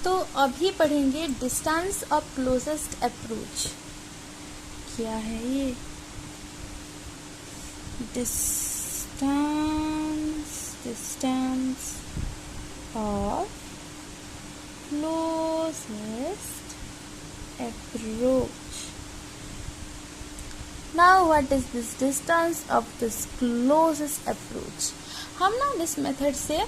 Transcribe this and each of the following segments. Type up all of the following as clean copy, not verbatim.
तो अभी पढ़ेंगे डिस्टेंस ऑफ क्लोजेस्ट अप्रोच। क्या है ये? Distance of closest approach. Now what is this distance of this closest approach? हम ना इस मेथड से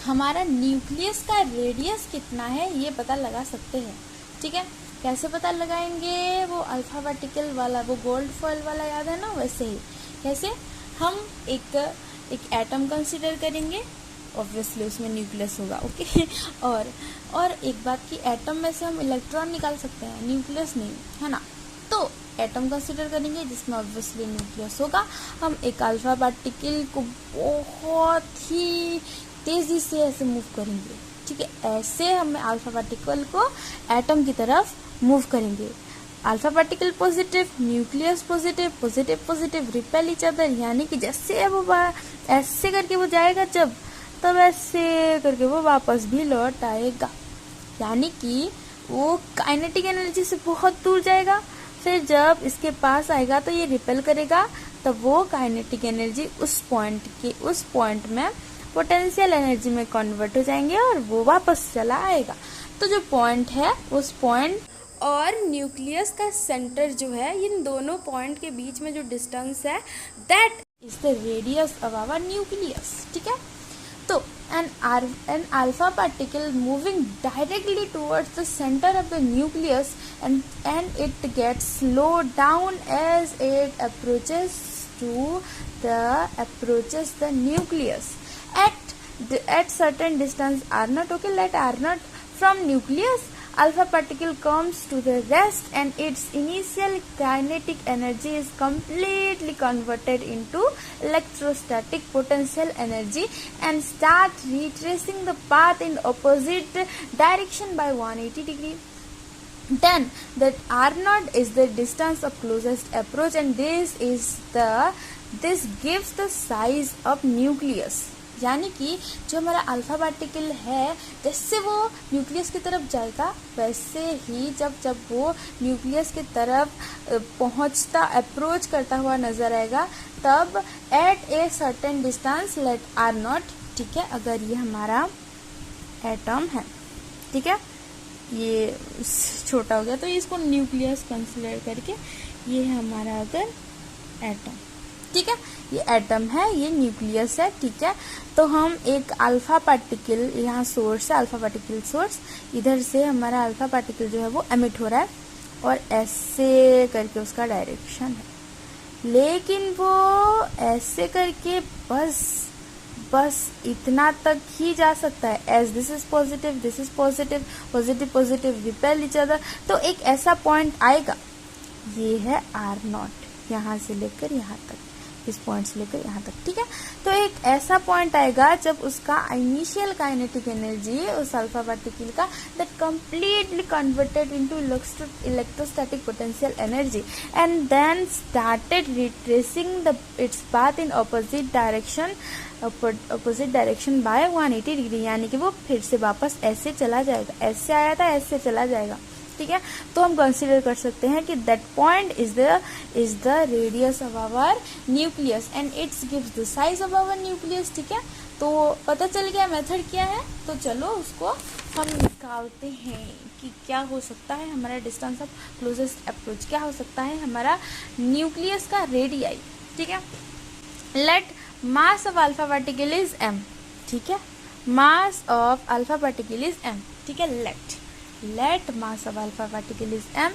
हमारा न्यूक्लियस का रेडियस कितना है ये पता लगा सकते हैं। ठीक है, कैसे पता लगाएंगे? वो अल्फा पार्टिकल वाला, वो गोल्ड फॉइल वाला याद है ना, वैसे ही। कैसे? हम एक एटम कंसीडर करेंगे, ऑब्वियसली उसमें न्यूक्लियस होगा। ओके और एक बात की, एटम में से हम इलेक्ट्रॉन निकाल सकते हैं, न्यूक्लियस नहीं, है ना। तो एटम कंसीडर करेंगे जिसमें ऑब्वियसली न्यूक्लियस होगा। हम एक अल्फा पार्टिकल को बहुत ही तेजी से ऐसे मूव करेंगे। ठीक है, ऐसे हम अल्फा पार्टिकल को एटम की तरफ मूव करेंगे। Alpha particle positive, nucleus positive, positive positive repel each other, यानी कि जैसे वो ऐसे करके वो जाएगा जब, तब ऐसे करके वो वापस भी लौट आएगा। यानी कि वो काइनेटिक एनर्जी से बहुत दूर जाएगा, फिर जब इसके पास आएगा तो ये रिपेल करेगा, तब वो काइनेटिक एनर्जी उस पॉइंट में पोटेंशियल एनर्जी में कन्वर्ट हो जाएंगे और वो वापस चला आएगा। तो जो पॉइंट है, उस पॉइंट और न्यूक्लियस का सेंटर जो है, इन दोनों पॉइंट के बीच में जो डिस्टेंस है, that is the radius of our nucleus. ठीक है, तो an alpha particle moving directly towards the center of the nucleus and it gets slowed down as it approaches the nucleus at certain distance r naught. Okay, let r naught from nucleus, alpha particle comes to the rest and its initial kinetic energy is completely converted into electrostatic potential energy and start retracing the path in opposite direction by 180 degree. Then that r naught is the distance of closest approach and this gives the size of nucleus. यानी कि जो हमारा alpha particle है, जैसे वो nucleus की तरफ जाएगा, वैसे ही जब वो न्यूक्लियस की तरफ पहुंचता, अप्रोच करता हुआ नजर आएगा, तब at a certain distance let r naught. ठीक है, अगर ये हमारा एटम है, ठीक है, ये छोटा हो गया तो इसको न्यूक्लियस कंसीडर करके ये है हमारा अगर एटम। ठीक है, ये एटम है, ये न्यूक्लियस है। ठीक है, तो हम एक अल्फा पार्टिकल, यहाँ सोर्स है अल्फा पार्टिकल सोर्स, इधर से हमारा अल्फा पार्टिकल जो है वो एमिट हो रहा है और ऐसे करके उसका डायरेक्शन है, लेकिन वो ऐसे करके बस इतना तक ही जा सकता है। As this is positive, this is positive, positive positive repel each other. तो एक ऐसा पॉइंट आएगा, ये है आर नॉट, यहाँ से लेकर यहाँ तक, इस पॉइंट से लेकर यहाँ तक। ठीक है, तो एक ऐसा पॉइंट आएगा जब उसका इनिशियल काइनेटिक एनर्जी उस अल्फा पार्टिकल का that completely converted into electrostatic potential energy and then started retracing its path in opposite direction by 180 degree. यानी कि वो फिर से वापस ऐसे चला जाएगा, ऐसे आया था ऐसे चला जाएगा। ठीक है, तो हम कंसीडर कर सकते हैं कि that point is the radius of our nucleus and its gives the size of our nucleus. ठीक है, तो पता चल गया मेथड क्या है। तो चलो उसको हम निकालते हैं कि क्या हो सकता है हमारा डिस्टेंस ऑफ क्लोजेस्ट अप्रोच, क्या हो सकता है हमारा न्यूक्लियस का रेडियाई। ठीक है, let mass of alpha particle is m। ठीक है, mass of alpha particle is m। ठीक है, let mass of alpha particle is m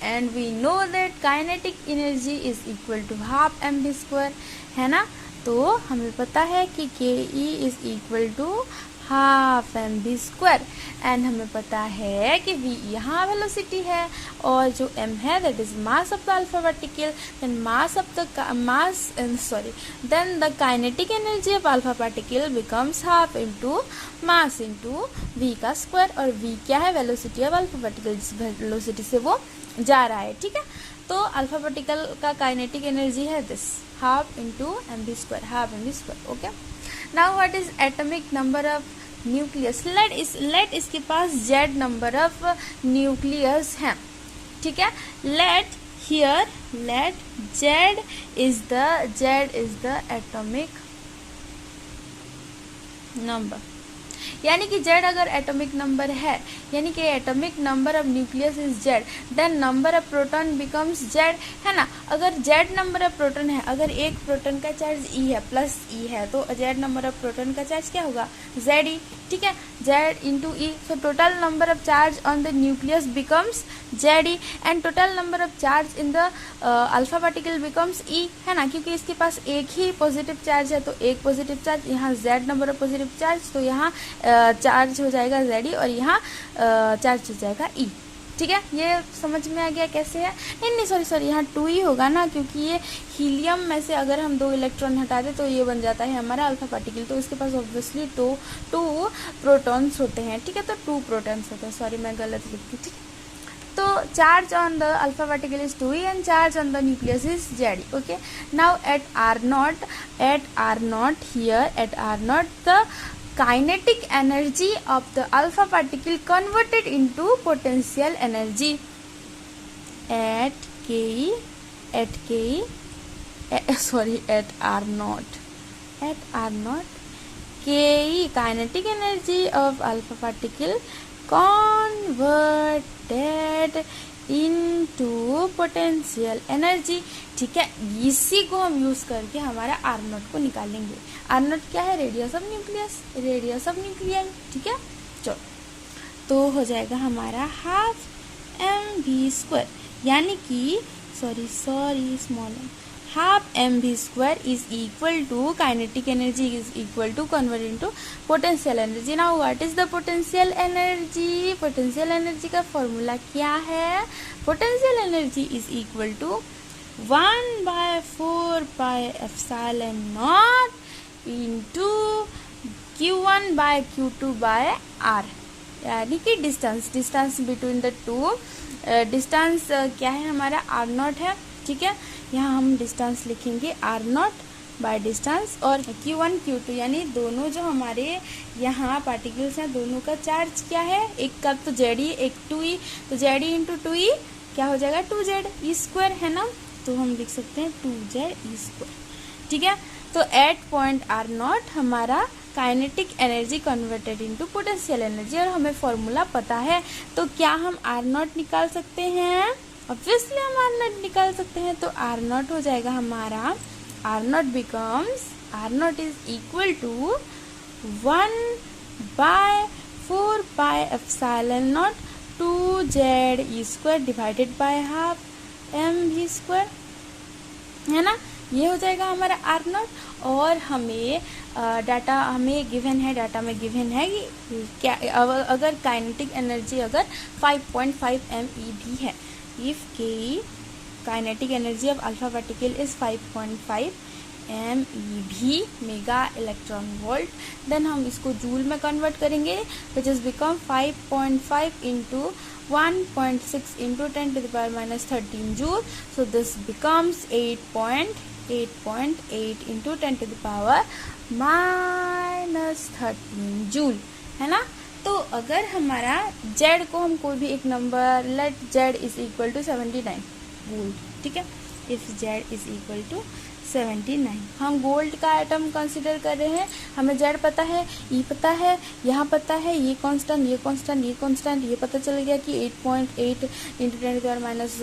and we know that kinetic energy is equal to half mv square, है ना। तो हमें पता है कि ke is equal to half m v square and हमें पता है कि v यहाँ वेलोसिटी है और जो m है that is mass of the alpha particle, then the kinetic energy of alpha particle becomes half into mass into v का स्क्वायर। और v क्या है? वेलोसिटी ऑफ अल्फा पार्टिकल, जिस वेलोसिटी से वो जा रहा है। ठीक है, तो अल्फा पार्टिकल का काइनेटिक एनर्जी है this half into m v square, half m v square. Okay, now what is atomic number of nucleus, let इसके पास z नंबर ऑफ न्यूक्लियस है, ठीक है। Let z is the atomic number, यानी कि z अगर atomic number है, यानी कि atomic number of nucleus is z, then number of proton becomes z, है ना। अगर z नंबर ऑफ प्रोटॉन है, अगर एक प्रोटॉन का चार्ज e है प्लस e है, तो z नंबर ऑफ प्रोटॉन का चार्ज क्या होगा, Ze, ठीक है, z into E. So total number of charge on the nucleus becomes Ze and total number of charge in the alpha particle becomes e, है ना, क्योंकि इसके पास एक ही पॉजिटिव चार्ज है, तो एक पॉजिटिव चार्ज, यहाँ z number of positive charge, तो यहाँ चार्ज हो जाएगा Ze और यहाँ चार्ज हो जाएगा E, ठीक है। ये समझ में आ गया कैसे है? नहीं सॉरी यहाँ 2e होगा ना, क्योंकि ये हीलियम में से अगर हम 2 इलेक्ट्रॉन हटा दें तो ये बन जाता है हमारा अल्फा पार्टिकल, तो इसके पास ऑब्वियसली टू प्रोटॉन्स होते हैं, ठीक है, तो 2 प्रोटॉन्स होते हैं, सॉरी मैं गलत लिख दी, ठीक। तो charge on the alpha particle is 2e and charge on the nucleus is Ze. Okay, now at R naught here, at R naught the kinetic energy of the alpha particle converted into potential energy at R naught Ke kinetic energy of alpha particle converted into potential energy, ठीक है। इसी को हम use करके हमारा r not को निकालेंगे। Are not क्या है, रेडियस ऑफ न्यूक्लियस, ठीक है। चलो, तो हो जाएगा हमारा हाफ mv², यानी कि sorry small half mv² is equal to kinetic energy is equal to convert into potential energy. Now what is the potential energy? Potential energy का फॉर्मूला क्या है? Potential energy is equal to 1/4 pi epsilon naught into q1 by q2 by r, यानी कि distance between the two, distance क्या है हमारा r not है, ठीक है। यहाँ हम डिस्टेंस लिखेंगे आर नॉट बाय डिस्टेंस, और Q1 Q2 यानी दोनों जो हमारे यहाँ पार्टिकल्स हैं दोनों का चार्ज क्या है, एक का तो Ze एक 2e, तो Ze इंटू 2e क्या हो जाएगा 2Ze² है ना, तो हम लिख सकते हैं 2Ze², ठीक है। तो एट पॉइंट आर नॉट हमारा kinetic energy converted into potential energy, और हमें फॉर्मूला पता है, तो क्या हम आर नॉट निकाल सकते हैं? ऑब्वियसली हम आर नॉट निकाल सकते हैं। तो आर नॉट हो जाएगा हमारा, r naught is equal to 1/4 pi epsilon naught 2Ze² divided by half mv², है ना। ये हो जाएगा हमारा आर नॉट। और हमें डाटा हमें गिवन है, डाटा में गिवन है कि क्या अगर काइनेटिक एनर्जी अगर 5.5 MeV है, if Ke kinetic energy of alpha particle is 5.5 MeV mega electron volt, then हम इसको जूल में कन्वर्ट करेंगे, which is become 5.5 into 1.6 into 10 to the power minus 13 joule. So this becomes 8.8 into 10 to the power minus 13 joule, है ना। तो अगर हमारा Z को हम कोई भी एक number, let Z is equal to 79 volt, ठीक है। If Z is equal to 79, हम गोल्ड का एटम कंसिडर कर रहे हैं, हमें Z पता है, E पता है, यहाँ पता है, ये कांस्टेंट, ये पता चल गया कि 8.8 इंटू 10 टू माइनस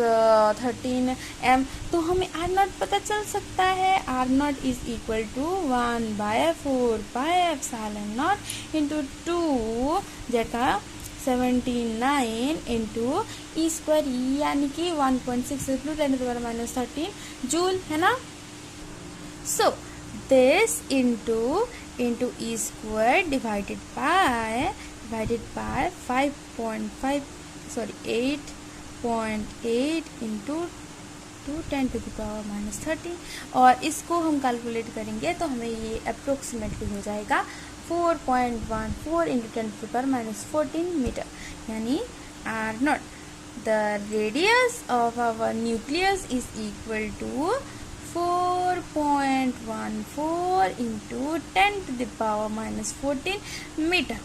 13 M, तो हमें आर नॉट पता चल सकता है। R naught is equal to 1/4 pi epsilon naught into 2 Z का 79 इंटू E², यानी कि 1.6 इंटू 10 टू माइनस 13 जूल, है ना। So this into E² divided by 8.8 into 10 to the power minus 13, और इसको हम कैलकुलेट करेंगे तो हमें ये अप्रोक्सीमेटली हो जाएगा 4.14 into 10 to the power minus 14 metre, यानी r naught, the radius of our nucleus is equal to 4.14 into 10 to the power minus 14 metre.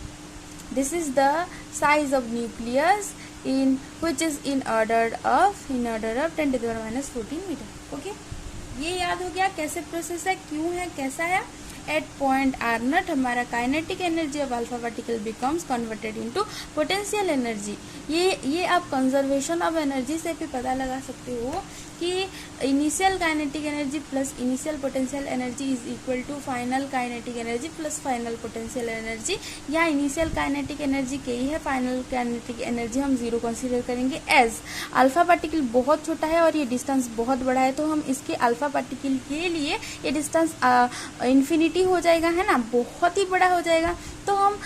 This is the size of nucleus in which is in order of 10 to the power minus 14 metre. Okay, ये याद हो गया कैसे process है, क्यों है, कैसा है. एट पॉइंट आर नॉट हमारा kinetic energy of alpha particle becomes converted into potential energy. ये आप कंजर्वेशन ऑफ एनर्जी से भी पता लगा सकते हो कि initial kinetic energy plus initial potential energy is equal to final kinetic energy plus final potential energy. या इनिशियल काइनेटिक एनर्जी के ही है, फाइनल काइनेटिक एनर्जी हम जीरो कंसीडर करेंगे. एज अल्फा पार्टिकल बहुत छोटा है और ये डिस्टेंस बहुत बड़ा है, तो हम इसके अल्फा पार्टिकल के लिए ये डिस्टेंस इन्फिनिटी हो जाएगा, है ना, बहुत ही बड़ा हो जाएगा. तो हम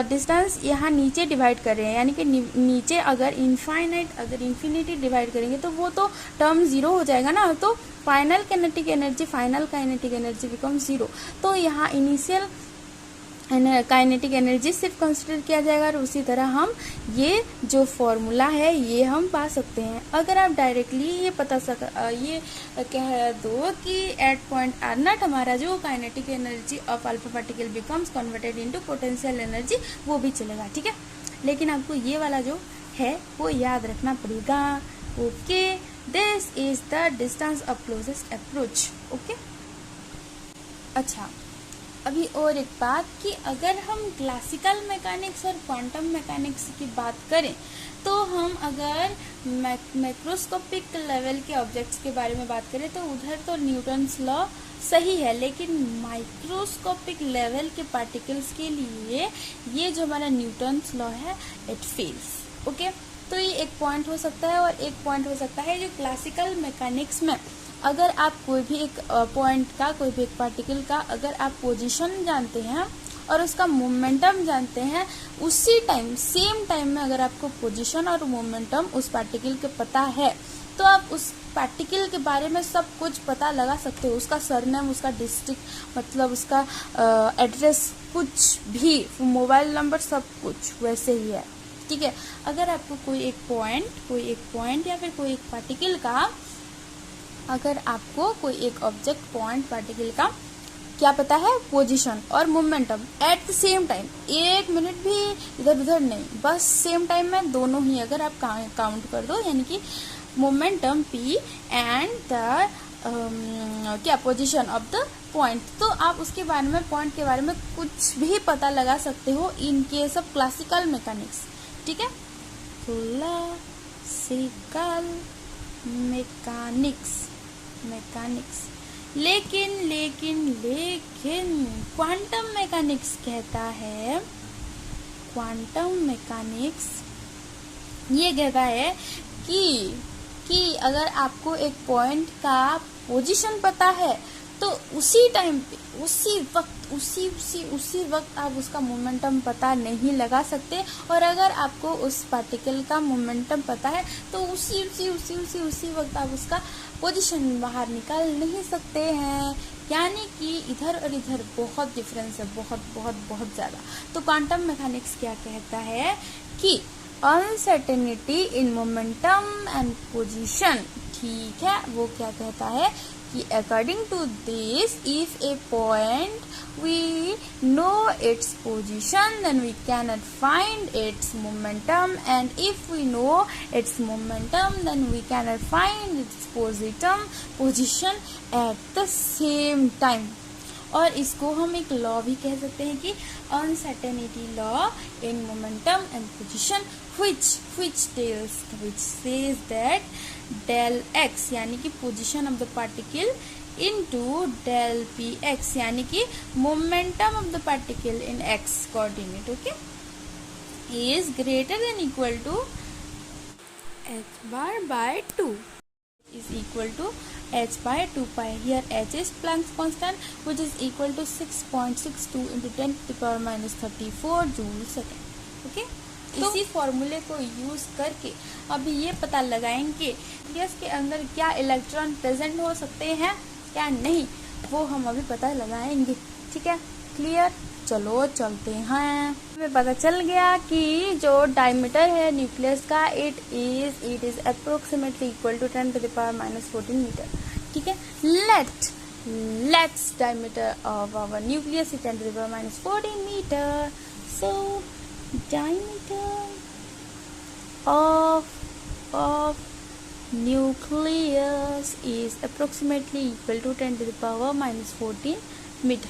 डिस्टेंस यहाँ नीचे डिवाइड कर रहे हैं, यानी कि नीचे अगर इन्फिनिटी डिवाइड करेंगे तो वो तो टर्म जीरो हो जाएगा ना. तो final kinetic energy become zero. तो यहाँ इनिशियल काइनेटिक एनर्जी सिर्फ कंसिडर किया जाएगा और उसी तरह हम ये जो फॉर्मूला है ये हम पा सकते हैं. अगर आप डायरेक्टली ये ये कह दो कि एट पॉइंट आर नॉट हमारा जो kinetic energy of alpha particle becomes converted into potential energy, वो भी चलेगा, ठीक है. लेकिन आपको ये वाला जो है वो याद रखना पड़ेगा. Okay, this is the distance of closest approach. Okay, अच्छा, अभी और एक बात कि अगर हम क्लासिकल मैकेनिक्स और क्वांटम मैकेनिक्स की बात करें तो हम अगर मैक्रोस्कोपिक लेवल के ऑब्जेक्ट्स के बारे में बात करें तो उधर तो न्यूटन्स लॉ सही है, लेकिन माइक्रोस्कोपिक लेवल के पार्टिकल्स के लिए ये जो हमारा न्यूटन्स लॉ है इट फेल्स. ओके, तो ये एक पॉइंट हो सकता है. और एक पॉइंट हो सकता है जो क्लासिकल मैकेनिक्स में अगर आप कोई भी एक पॉइंट का, कोई भी एक पार्टिकल का अगर आप पोजीशन जानते हैं और उसका मोमेंटम जानते हैं, उसी टाइम सेम टाइम में अगर आपको पोजीशन और मोमेंटम उस पार्टिकल के पता है तो आप उस पार्टिकल के बारे में सब कुछ पता लगा सकते हो. उसका सरनेम, उसका डिस्ट्रिक्ट, मतलब उसका एड्रेस, कुछ भी, मोबाइल नंबर, सब कुछ वैसे ही है, ठीक है. अगर आपको कोई एक पॉइंट या फिर कोई एक पार्टिकल का, अगर आपको कोई एक ऑब्जेक्ट, पॉइंट, पार्टिकल का क्या पता है, पोजीशन और momentum at the same time, एक मिनट भी इधर उधर नहीं, बस सेम टाइम में दोनों ही अगर आप काउंट कर दो, यानी कि मोमेंटम p एंड द क्या पोजीशन ऑफ द पॉइंट, तो आप उसके बारे में, पॉइंट के बारे में कुछ भी पता लगा सकते हो in case of classical mechanics, ठीक है. क्लासिकल मैकेनिक्स लेकिन क्वांटम मैकेनिक्स कहता है, क्वांटम मैकेनिक्स ये कहता है कि अगर आपको एक पॉइंट का पोजीशन पता है तो उसी टाइम पे, उसी वक्त आप उसका मोमेंटम पता नहीं लगा सकते. और अगर आपको उस पार्टिकल का मोमेंटम पता है तो उसी वक्त आप उसका पोजीशन बाहर निकाल नहीं सकते हैं. यानी कि इधर और इधर बहुत डिफरेंस है, बहुत ज़्यादा. तो क्वांटम मैकेनिक्स क्या कहता है कि uncertainty in momentum and position, ठीक है, वो क्या कहता है कि according to this, if a point we know its position, then we cannot find its momentum, and if we know its momentum, then we cannot find its position at the same time. और इसको हम एक law भी कह सकते हैं कि uncertainty law in momentum and position which says that del x यानी कि position of the particle into del px यानी कि momentum of the particle in x coordinate, okay, is greater than equal to h bar by 2 is equal to h by 2 pi. Here h is Planck's constant which is equal to 6.62 into 10 to the power minus 34 joule second. Okay? तो इसी फॉर्मूले को use करके अभी ये पता लगाएंगे gas के अंदर क्या इलेक्ट्रॉन प्रेजेंट हो सकते हैं क्या नहीं, वो हम अभी पता लगाएंगे, ठीक है. क्लियर, चलो चलते हैं. हमें पता चल गया कि जो डायमीटर है न्यूक्लियस का it is approximately equal to 10 to the power minus 14 metre, ठीक है. Let's diameter of our nucleus is 10 to the power minus 14 metre. So diameter of nucleus is approximately equal to 10 to the power minus 14 meter.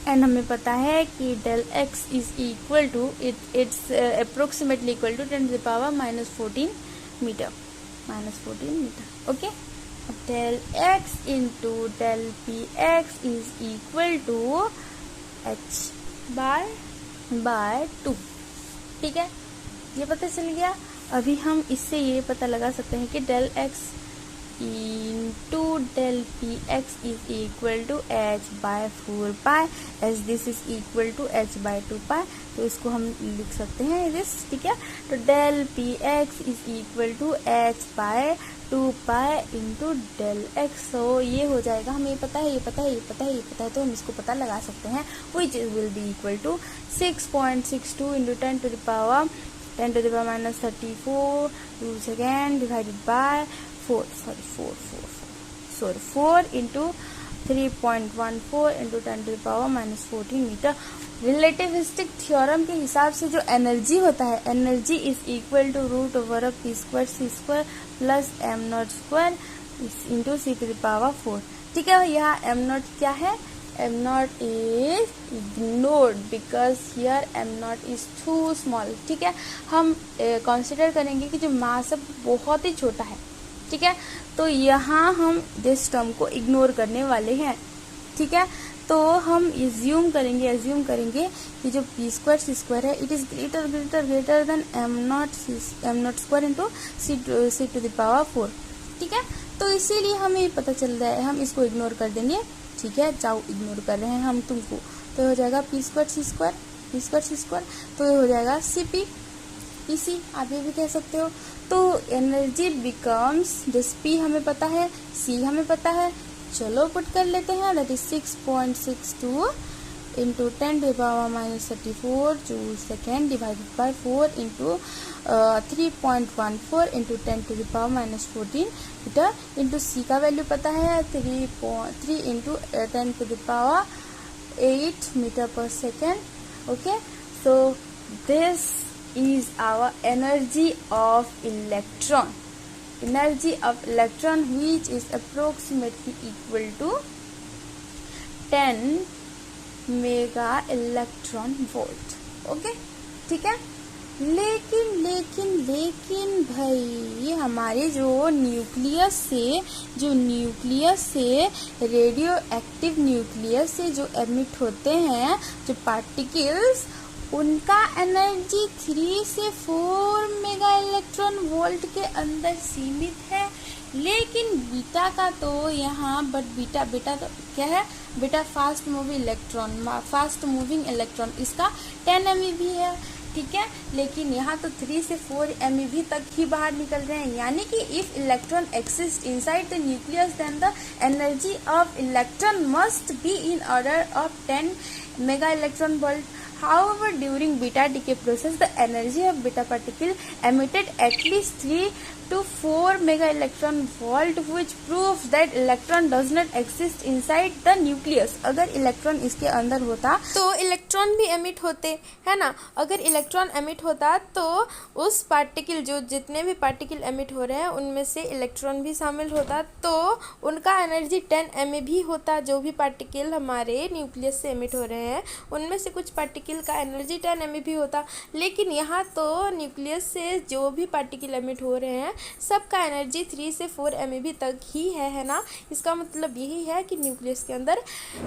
And हमें पता है कि del x is equal to its approximately equal to 10 to the power minus 14 metre. Okay. Del x into del p x is equal to h by 2. ठीक है, ये पता चल गया. अभी हम इससे ये पता लगा सकते हैं कि del x into del px is equal to h by 4 pi as this is equal to h by 2 pi. तो इसको हम लिख सकते हैं this. ठीक है, तो del px is equal to h by 2 pi into del x. तो ये हो जाएगा, हमें ये पता है तो हम इसको पता लगा सकते हैं which will be equal to 6.62 into 10 to the power minus 34 2 second divided by 4 into 3.14 into 10 to the power minus 14 metre. Relativistic theorem के हिसाब से जो एनर्जी होता है, energy is equal to root over of p square c square plus m naught square into c to the power 4. ठीक है, यहाँ m naught क्या है? M naught is ignored because here m naught is too small. ठीक है, हम consider करेंगे कि जो मास है बहुत ही छोटा है. ठीक है, तो यहाँ हम दिस टर्म को इग्नोर करने वाले हैं. ठीक है, तो हम एज्यूम करेंगे कि जो पी स्क्वायर सी स्क्वायर है it is greater than m naught square into c to the power 4. ठीक है, तो इसीलिए हमें ये पता चल रहा है, हम इसको इग्नोर कर देंगे. ठीक है, चाहो इग्नोर कर रहे हैं हम तुमको, तो ये हो जाएगा पी स्क्वायर सी स्क्वायर, तो ये हो जाएगा सीपी पीसी, आप ये भी कह सकते हो. तो एनर्जी बिकम्स, दिस पी हमें पता है, सी हमें पता है, चलो पुट कर लेते हैं. That is 6.62 into 10 to the power minus 34 joule second divided by 4 into 3.14 into 10 to the power minus 14 metre. Into C का वैल्यू पता है 3 into 10 to the power 8 metre per second. Okay, so this is our energy of electron which is approximately equal to 10 mega electron volt. Okay, ठीक है. लेकिन भाई हमारे जो nucleus से रेडियो एक्टिव न्यूक्लियस से जो एमिट होते हैं जो पार्टिकल्स, उनका एनर्जी 3 से 4 मेगा इलेक्ट्रॉन वोल्ट के अंदर सीमित है. लेकिन बीटा का तो यहाँ बीटा तो क्या है? बीटा फास्ट मूविंग इलेक्ट्रॉन इसका 10 MeV है. ठीक है, लेकिन यहाँ तो 3 से 4 MeV तक ही बाहर निकल रहे हैं. यानी कि if electron exist inside the nucleus then the energy of electron must be in order of 10 mega electron volt. However, during beta decay process, the energy of beta particle emitted at least 3 to 4 mega electron volt, which proves that electron does not exist inside the nucleus. अगर electron इसके अंदर होता तो electron भी emit होते, है ना. अगर इलेक्ट्रॉन एमिट होता तो उस पार्टिकल, जो जितने भी पार्टिकल एमिट हो रहे हैं उनमें से इलेक्ट्रॉन भी शामिल होता, तो उनका एनर्जी 10 MeV होता. जो भी पार्टिकल हमारे न्यूक्लियस से एमिट हो रहे हैं उनमें से कुछ पार्टिकल का एनर्जी 10 MeV होता. लेकिन यहाँ तो न्यूक्लियस से जो भी पार्टिकल एमिट हो रहे हैं सबका एनर्जी 3 से 4 MeV तक ही है ना. इसका मतलब यही है कि न्यूक्लियस के अंदर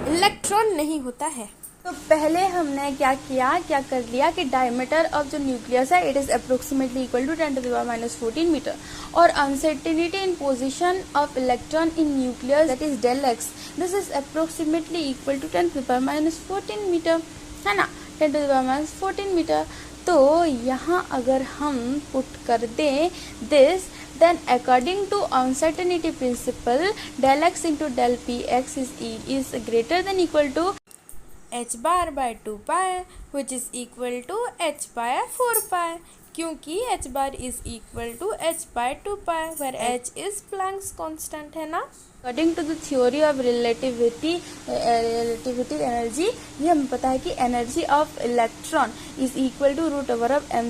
इलेक्ट्रॉन नहीं होता है. तो पहले हमने क्या कर लिया कि डायमीटर ऑफ जो न्यूक्लियस है it is approximately equal to 10 to the power minus 14 metre. और uncertainty in position of electron in nucleus that is del X, this is approximately equal to 10 to the power minus 14 metre, है ना. 10 to the power minus 14 metre. तो यहाँ अगर हम put कर दें this, then according to uncertainty principle del x into del px is greater than equal to h bar by 2 pi which is equal to h by 4 pi, क्योंकि h bar is equal to h by 2 pi where h is Planck's constant है ना। According to the theory of relativity energy, ये हमें पता है कि energy of electron is equal to root over of m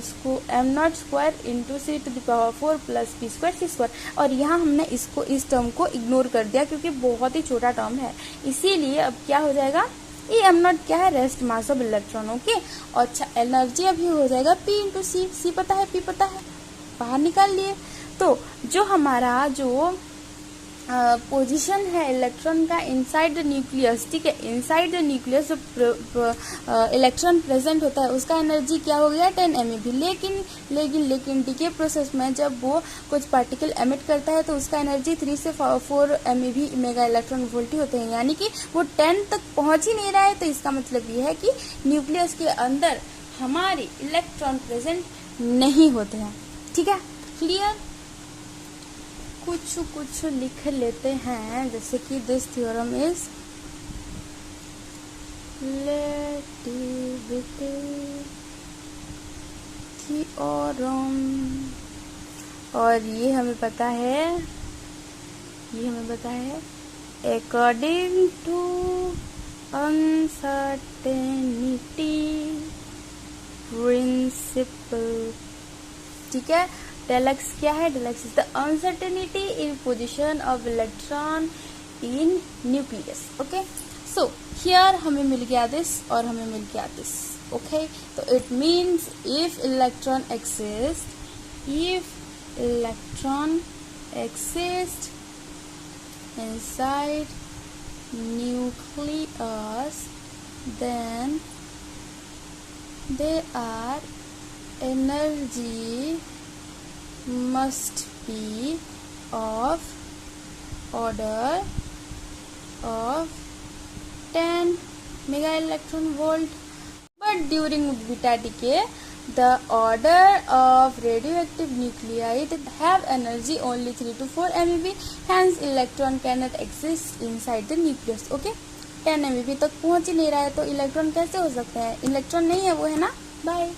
naught square into c to the power 4 plus p square c square। और यहाँ हमने इसको इस टर्म को इग्नोर कर दिया क्योंकि बहुत ही छोटा टर्म है, इसीलिए अब क्या हो जाएगा, ये एम नॉट क्या है, rest mass of electron. Okay, और अच्छा एनर्जी अभी हो जाएगा P इंटू सी, सी पता है P पता है, बाहर निकाल लिए। तो जो हमारा जो पोजीशन है इलेक्ट्रॉन का इनसाइड द न्यूक्लियस, ठीक है, इनसाइड द न्यूक्लियस जो इलेक्ट्रॉन प्रेजेंट होता है उसका एनर्जी क्या हो गया 10 MeV। लेकिन डीके प्रोसेस में जब वो कुछ पार्टिकल एमिट करता है तो उसका एनर्जी 3 से 4 MeV मेगा इलेक्ट्रॉन वोल्ट ही होते हैं, यानी कि वो 10 तक पहुंच ही नहीं रहा है। तो इसका मतलब ये है कि न्यूक्लियस के अंदर हमारे इलेक्ट्रॉन प्रेजेंट नहीं होते हैं। ठीक है, क्लियर। कुछ लिख लेते हैं, जैसे कि this theorem is relativity theorem, और ये हमें पता है अकॉर्डिंग टू अनसर्टेनिटी प्रिंसिपल। ठीक है, del x क्या है, del x is the uncertainty in position of electron in nucleus। okay, so here हमें मिल गया this और हमें मिल गया this। okay, तो it means if electron exists inside nucleus, then their energy must be of order of 10 mega electron volt, but during beta decay the order of radioactive nuclei that have energy only 3 to 4 MeV, hence electron cannot exist inside the nucleus। okay, 10 MeV तक पहुंच ही नहीं रहा है तो electron कैसे हो सकता है, इलेक्ट्रॉन नहीं है वो, है ना। बाय।